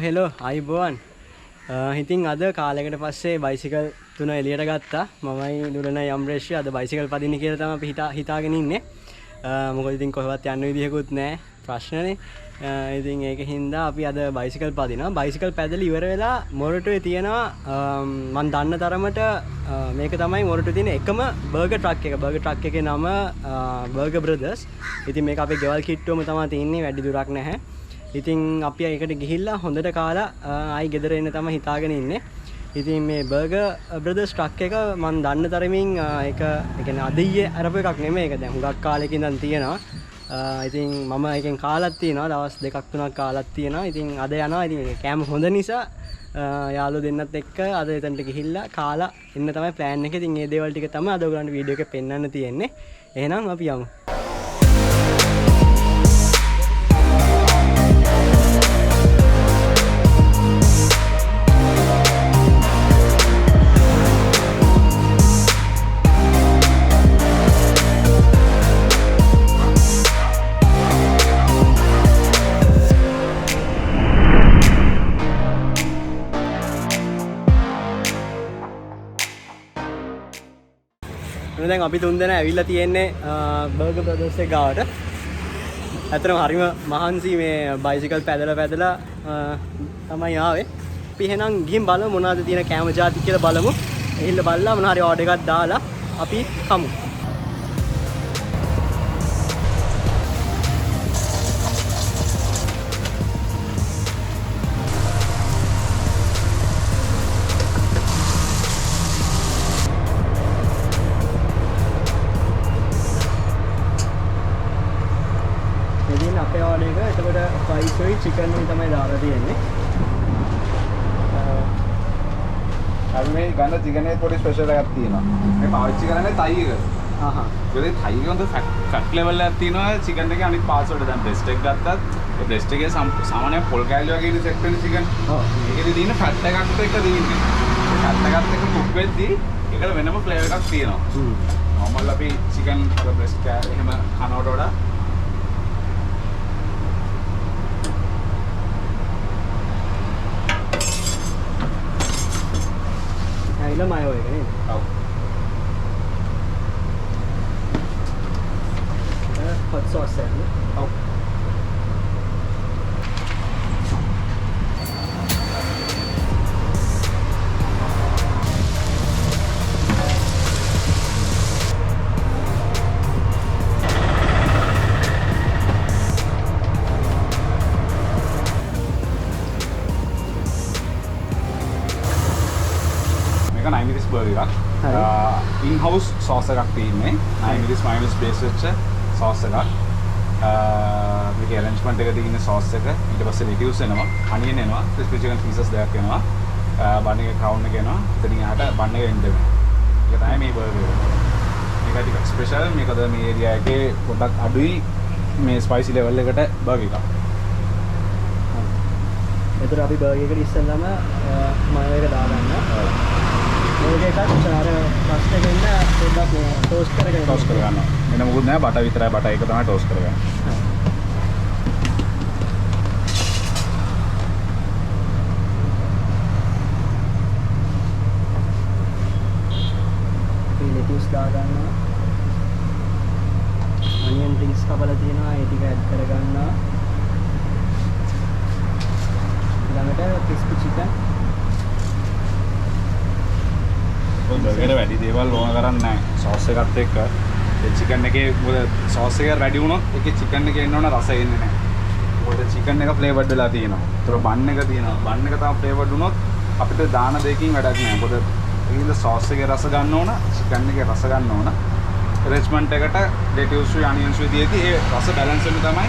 Hello අයිබෝවන්. ඉතින් අද කාලයකට පස්සේ බයිසිකල් 3 එළියට ගත්තා. මමයි නුරණ යම්රේෂ්‍ය අද බයිසිකල් පදින්න කියලා තමයි අපි හිතාගෙන ඉන්නේ. මොකද ඉතින් කොහෙවත් යන්න විදිහකුත් නැහැ. ප්‍රශ්නනේ. ඉතින් ඒකින්ද අපි අද බයිසිකල් පදිනවා. බයිසිකල් පැදලා ඉවර වෙලා මොරටුවේ තියෙනවා මම දන්න තරමට මේක තමයි මොරටුවේ තියෙන එකම බර්ගර් ට්‍රක් එක. බර්ගර් ට්‍රක් එකේ නම බර්ගර් බ්‍රදර්ස්. ඉතින් මේක අපේ ගෙවල් කිට්ටුවම තමයි තියෙන්නේ. වැඩි දුරක් නැහැ. ඉතින් අපි ඒකට ගිහිල්ලා හොඳට කාලා ආයි ගෙදර එන්න තමයි හිතාගෙන ඉන්නේ. ඉතින් මේ බර්ගර් බ්‍රදර්ස් ට්‍රක් එක මම දන්න තරමින් ඒක කියන්නේ අද ඊයේ අරපු එකක් නෙමෙයි. ඒක දැන් හුඟක් කාලෙක ඉඳන් තියෙනවා. ඉතින් මම එකෙන් කාලක් තියෙනවා. දවස් දෙකක් තුනක් කාලක් තියෙනවා. ඉතින් අද යනවා. ඉතින් කෑම හොඳ නිසා යාළුවෝ දෙන්නත් එක්ක අද එතනට ගිහිල්ලා කාලා එන්න තමයි ප්ලෑන් එක. ඉතින් මේ දේවල් ටික තමයි අද ඔයගලන්ට වීඩියෝ එකේ පෙන්වන්න තියෙන්නේ. එහෙනම් අපි යමු. දැන් අපි තුන් දෙනා ඇවිල්ලා තියෙන්නේ බර්ගර් බ්‍රදර්ස් එක ගාවට. ඇත්තටම හරිම මහන්සි මේ බයිසිකල් පැදලා තමයි ආවේ. අපි එහෙනම් ගිහින් බලමු මොනවද තියෙන කැම ජාති කියලා බලමු. ඇහිල්ලා බලලා මොනවා හරි ඕඩර් එකක් දාලා අපි කමු. අපේ ඕඩර් එක එතකොට ෆ්‍රයිස්යි චිකන් උයි තමයි දාලා තියෙන්නේ. අපි මේ ගන්න චිකන් එකේ පොඩි ස්පෙෂල් එකක් තියෙනවා. මේ පාවිච්චි කරන්නේ තයි එක. හා. ඒකේ තයි එක හොඳ ෆැට් ලෙවල් එකක් තියෙනවා චිකන් එකේ අනිත් පාර්ට්ස් වලට. දැන් බ්‍රෙස්ට් එක ගත්තත් ඒ බ්‍රෙස්ට් එකේ සාමාන්‍ය පොල් කෑලි වගේ ඉන්න සෙට් වෙන චිකන්. ඔව්. ඒකේ තියෙන ෆැට් එකත් එක්ක තියෙන්නේ. ඒ ෆැට් එකත් එක්ක කුක් වෙද්දී ඒකට වෙනම ෆ්ලේවර් එකක් තියෙනවා. නෝමල් අපි චිකන් අර බ්‍රෙස්ට් කෑලි එහෙම කනවට වඩා Ini mayo ya kan? Oh. Hot sauce ya? Oh. Burger එකක්. ඉන් හවුස් සෝස් එකක් තියෙන්නේ. 9 මිරිස් මයොනයිස් බේස් වෙච්ච සෝස් එකක්. මේකේ ඇරේන්ජ්මන්ට් එක තියෙන සෝස් එක ඊට පස්සේ රිඩියුස් වෙනවා. අනියන් එනවා. ක්‍රිස්පි චිකන් පීසස් දෙකක් එනවා. බන් එකේ ක්‍රවුන් එක එනවා. ඉතින් එහාට බන් එක එන්න වෙනවා. ඒක තමයි මේ බර්ගර් එක. මේක ටිකක් ස්පෙෂල්. මේකද මේ ඒරියා එකේ පොඩක් අඩුයි මේ ස්පයිසි ලෙවල් එකට බර්ගර් එකක්. එතකොට අපි බර්ගර් එකට ඉස්සෙල්ලාම මයෝ එක දාගන්න. මේකත් අර ෆස්ට් එකේ ඉන්න පොඩ්ඩක් ටෝස්ට් කරගන්නවා. වෙන මොකුත් නැහැ බටර් විතරයි බටර් එක තමයි ටෝස්ට් කරගන්නේ. lettuce දාගන්නවා. onion rings කපලා තියෙනවා ඒ ටික ඇඩ් කරගන්නවා. ඊළඟට crispy chicken බර්ගර් වැඩි දේවල් ඕන කරන්නේ නැහැ. සෝස් එකත් එක්ක ඒ චිකන් එකේ මොකද සෝස් එක වැඩි වුණොත් ඒකේ චිකන් එකේ එන්න ඕන රස එන්නේ නැහැ. මොකද චිකන් එක ෆ්ලේවර්ඩ් වෙලා තියෙනවා. ඒතර බන් එක තියෙනවා. බන් එක තමයි ෆ්ලේවර්ඩ් වුණොත් අපිට දාන දෙකකින් වැඩක් නැහැ. මොකද ඒකින්ද සෝස් එකේ රස ගන්න ඕන, චිකන් එකේ රස ගන්න ඕන. ඇරේන්ජ්මන්ට් එකට lettuce උයි onions උයි දීදී ඒ රස බැලන්ස් වෙන්න තමයි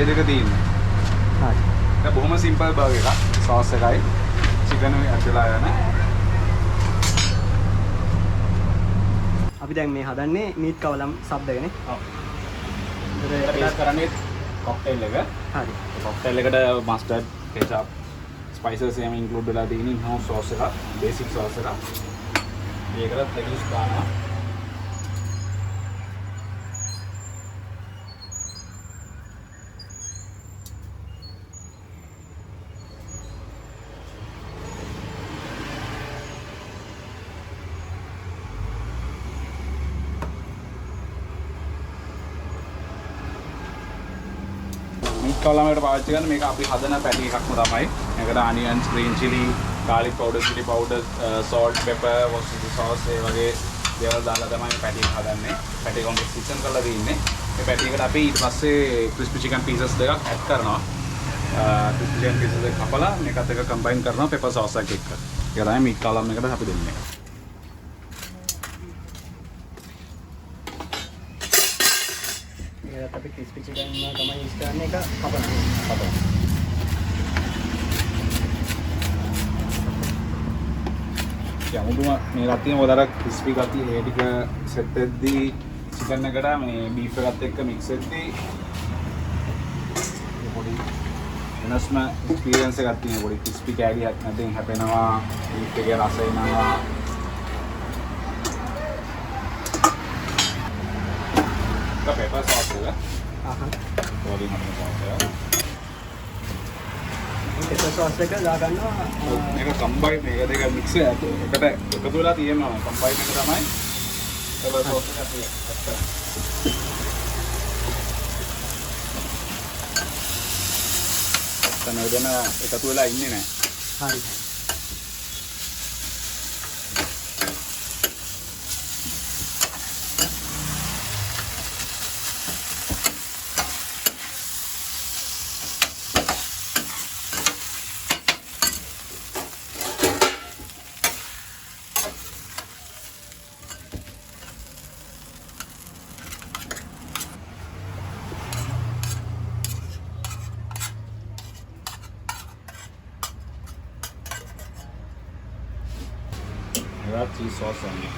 ඒ දෙක තියෙන්නේ. හරි. ඒක බොහොම සිම්පල් බර්ගර් එකක්. සෝස් එකයි චිකන් උයි ඇදලා යන අපි දැන් මේ හදන්නේ මීට් කවලම් සබ් එකනේ. ඔව්. ඒක බේස් කරන්නේ කොක්ටේල් එක. හරි. කොක්ටේල් එකට මස්ටර්ඩ්, කෙචප්, ස්පයිසස් එහෙම ඉන්ක්ලූඩ් වෙලා තියෙන ඉන්හවුස් සෝස් එක, බේසික් සෝස් එක. මේකට තෙලුස් දානවා. මීට් කලමකට පාවිච්චි කරන මේක අපි හදන පැටි එකක්ම තමයි. මේකට onions, green chili, garlic powder, chili powder, salt, pepper, worcestershire sauce ඒ වගේ දේවල් දාලා තමයි මේ පැටි එක හදන්නේ. පැටි එක හොඳට සීසන් කරලා තියෙන්නේ. මේ පැටි එකට අපි ඊට පස්සේ crispy chicken pieces දෙකක් ඇඩ් කරනවා. crispy chicken pieces දෙක කපලා මේකත් එක combine කරනවා pepper sauce එකක් එක්ක. ඒක තමයි මීට් කලම් එකට අපි දෙන්නේ. අපි crispy chicken තමයි use කරන්නේ එක කපනවා. යමුදුම මේ ගතිය මොකදර crispy ගතිය ඒ ටික සෙට් වෙද්දී chicken එකට මේ beef එකත් එක්ක mix වෙද්දී පොඩි වෙනස්ම experience එකක් තියෙනවා. පොඩි crispy කෑලියක් නැතිනම් හැපෙනවා, beef එකේ රස එනවා. pepper sauce එක. පොඩි මට්ටම sauce එක. pepper sauce එක දා ගන්නවා. මේක combine මේක දෙක mix එකට එකතු වෙලා තියෙනවා. combine එක තමයි pepper sauce එක අපි දෙන එකතු වෙලා ඉන්නේ නැහැ. හරි. Red cheese sauce on it.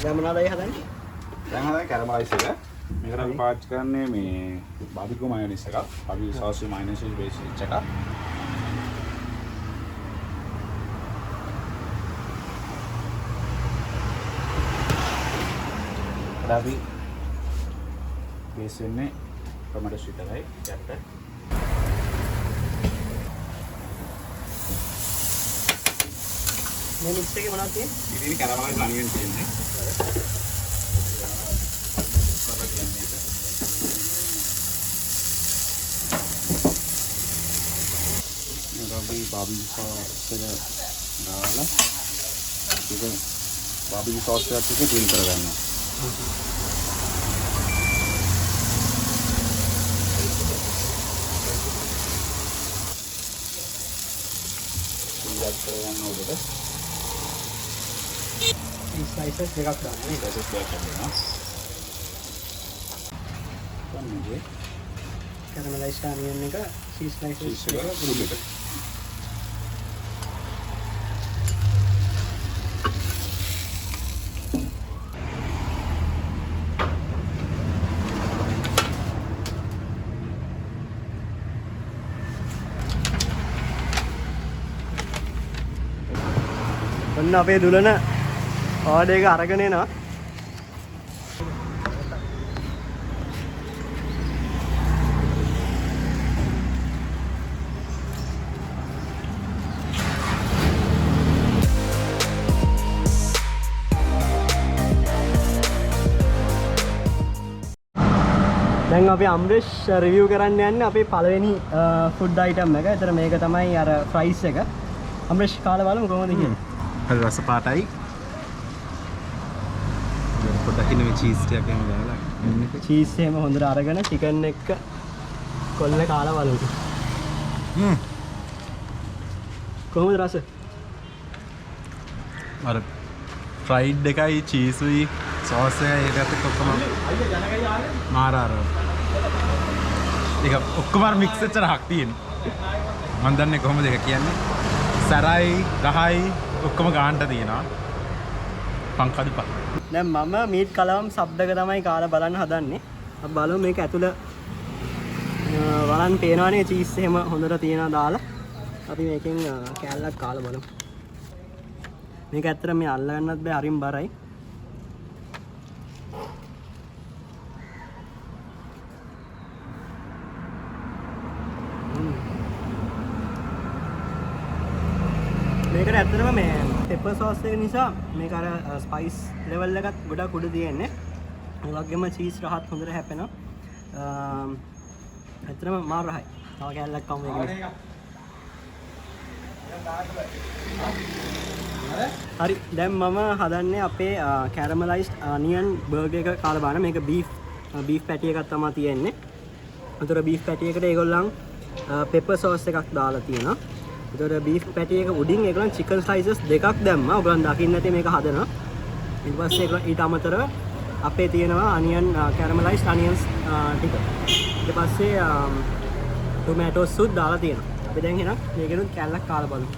දැන් මොනවද ඒ හදන්නේ? දැන් හදන්නේ caramelized එක. මේකට අපි පාවිච්චි කරන්නේ මේ barbecue mayonnaise එකක්. barbecue sauce mayonnaise base එකක්. අපි බේස් වෙන්නේ tomato sweet එකයි යට. මේ mix එකේ මොනවද තියෙන්නේ? ඉතින් caramelized onion තියෙන්නේ. barbecue sauce එක දාලා ඒක barbecue sauce එකත් එක්ක ඩ්‍රිල් කරගන්නවා. ඉතින් කරගන්න ඕනේ. මේ slices දෙකක් දාන්න නේ. slices දෙකක් ගන්නවා. කොහොමද? caramelized onion එක cheese slices එක උඩට. ඔන්න අපේ දුලන ඕඩර් එක අරගෙන එනවා. දැන් අපි අම්රිෂ් රිවිව් කරන්න යන්නේ අපේ පළවෙනි ෆුඩ් අයිටම් එක. ඒතර මේක තමයි අර ෆ්‍රයිස් එක. අම්රිෂ් කාලා බලමු කොහොමද කියන්නේ. හරි රස පාටයි. පොඩ්ඩක් ඉන්න මේ චීස් ටිකක් එහෙම දාලා. චීස් එහෙම හොඳට අරගෙන චිකන් එක කොල්ල කාලා බලමු. කොහොමද රස? අර ෆ්‍රයිඩ් එකයි චීස්ුයි සෝස් එකයි ඒකත් එක්ක ඔක්කොම මාරාර. ඒක ඔක්කොම මික්ස් වෙච්ච රහක් තියෙනවා. මම දන්නේ කොහොමද ඒක කියන්නේ. සරයි රහයි ඔක්කොම ගානට තියෙනවා. පංකඩිපා. දැන් මම මීට් කලවම් සබ් එක තමයි කාලා බලන්න හදන්නේ. අපි බලමු මේක ඇතුළ වලන් පේනවනේ චීස් එහෙම හොඳට තියෙනවා දාලා. අපි මේකෙන් කෑල්ලක් කාලා බලමු. මේක ඇත්තට මේ අල්ල ගන්නත් බෑ, අරින් බරයි. මේකට ඇත්තටම මේ pepper sauce එක නිසා මේක අර spice level එකත් ගොඩක් උඩ තියෙන්නේ. ඒ වගේම cheese රහත් හොඳට හැපෙනවා. ඇත්තටම මාර රහයි. තව කැල්ලක් කමු මේකේ. හරි දැන් මම හදන්නේ අපේ caramelized onion burger එක කාලා බලන්න. මේක beef patty එකක් තමයි තියෙන්නේ. උතර beef patty එකට ඒගොල්ලන් pepper sauce එකක් දාලා තියෙනවා. උතර beef patty එක උඩින් ඒගොල්ලන් chicken slices දෙකක් දැම්මා. ඔයගොල්ලන් දකින්න ඇති මේක හදනවා. ඊට පස්සේ ඒගොල්ලන් ඊට අමතරව අපේ තියෙනවා onion caramelized onions ටික. ඊට පස්සේ tomato sauce දාලා තියෙනවා. අපි දැන් එහෙනම් මේකෙනුත් කැල්ලක් කාලා බලමු.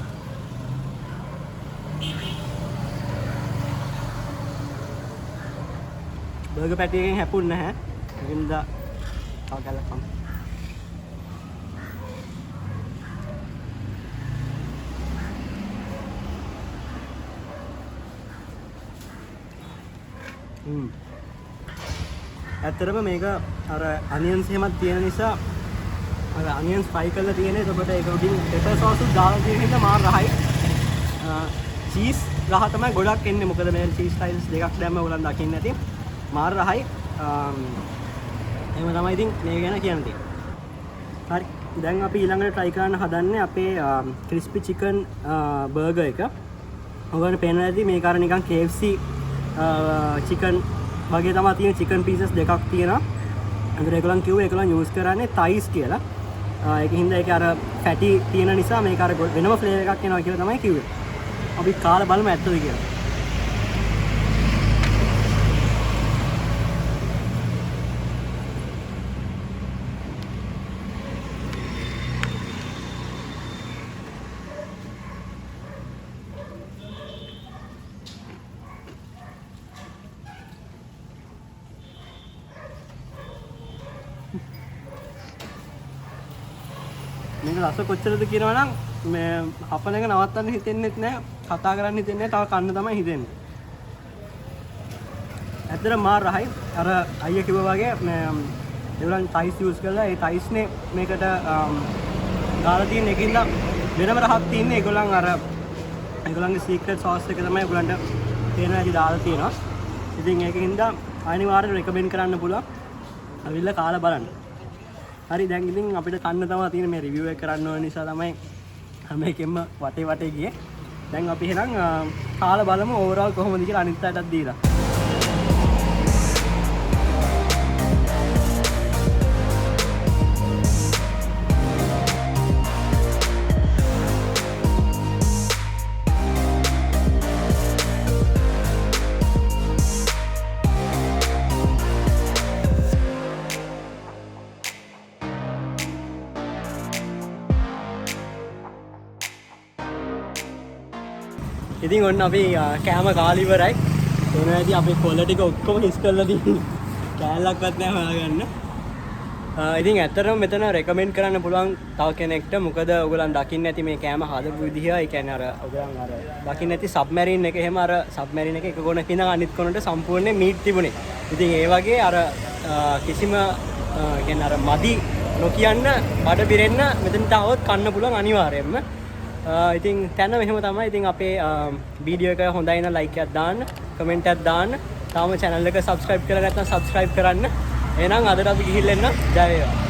බර්ගර් පැටි එකෙන් හැපුන්නේ නැහැ. ඒකින්ද තව කැල්ලක් කමු. ඇත්තටම මේක අර අනියන්ස් එහෙමත් තියෙන නිසා අර අනියන්ස් ෆ්‍රයි කරලා තියෙන. එතකොට ඒක උඩින් pepper sauce උත් දාලා තියෙන නිසා මාර රහයි. චීස් රහ තමයි ගොඩක් එන්නේ. මොකද මේ චීස් ස්ලයිසස් දෙකක් දැම්ම ඔයගොල්ලන් දකින්න ඇති. මාර රහයි. එහෙම තමයි ඉතින් මේ ගැන කියන්න තියෙන්නේ. හරි. දැන් අපි ඊළඟට try කරන්න හදන්නේ අපේ crispy chicken burger එක. ඔයගොල්ලන්ට පේනවා ඇති මේක අර නිකන් KFC chicken වගේ තමයි තියෙන chicken pieces දෙකක් තියෙනවා. අnder ඒගොල්ලන් කිව්වේ ඒගොල්ලන් use කරන්නේ thighs කියලා. ඒකින් හින්දා ඒක අර fatty තියෙන නිසා මේක අර වෙනම flavour එකක් එනවා කියලා තමයි කිව්වේ. අපි කාලා බලමු ඇත්තද කියලා. මේක රස කොච්චරද කියනවා නම් මේ අපල එක නවත්තන්න හිතෙන්නෙත් නැහැ, කතා කරන්න හිතෙන්නේ නැහැ, තව කන්න තමයි හිතෙන්නේ. ඇත්තට මාර රහයි. අර අයියා කිව්වා වගේ මේ ඒගොල්ලන් ටයිස් යූස් කරලා ඒ ටයිස්නේ මේකට දාලා තියෙන එකකින්ද වෙනම රහක් තියෙන්නේ. ඒගොල්ලන්ගේ සීක්‍රට් සෝස් එක තමයි ඒගොල්ලන්ට තේරෙන හැටි දාලා තියෙනවා. ඉතින් ඒකින්ද අනිවාර්යයෙන් රෙකමෙන්ඩ් කරන්න පුළුවන්. අවිල්ල කාලා බලන්න. හරි දැන් ඉතින් අපිට කන්න තමයි තියෙන මේ රිවිව් එක කරන්න ඕන නිසා තමයි හැම එකෙම වටේ ගියේ. දැන් අපි එහෙනම් කාලා බලමු ඕවරෝල් කොහොමද කියලා අනිත් අයටත් දීලා. ඉතින් ඔන්න අපි කෑම කාලා ඉවරයි. එන ඇති අපේ කොළ ටික ඔක්කොම හිස් කරලා තියෙන්නේ. කෑල්ලක්වත් නැහැ හොයාගන්න. ඉතින් ඇත්තටම මෙතන රෙකමෙන්ඩ් කරන්න පුළුවන් තව කෙනෙක්ට. මොකද ඔයගොල්ලන් දකින්න ඇති මේ කෑම හදපු විදිහ. ඒ කියන්නේ අර ඔයගොල්ලන් අර දකින්න ඇති සබ්මැරින් එක එහෙම අර සබ්මැරින් එක කොනක ඉඳන් අනිත් කොනට සම්පූර්ණයෙන් මීට් තිබුණේ. ඉතින් ඒ වගේ අර කිසිම කියන්නේ අර මදි නොකියන්න බඩ පිරෙන්න මෙතනට આવොත් කන්න පුළුවන් අනිවාර්යයෙන්ම. ඉතින් තැන මෙහෙම තමයි. ඉතින් අපේ වීඩියෝ එක හොඳයි නම් ලයික් එකක් දාන්න, කමෙන්ට් එකක් දාන්න. තාම channel එක subscribe කරලා නැත්නම් subscribe කරන්න. එහෙනම් අදට අපි ගිහිල්ලා එන්න. ජය වේවා.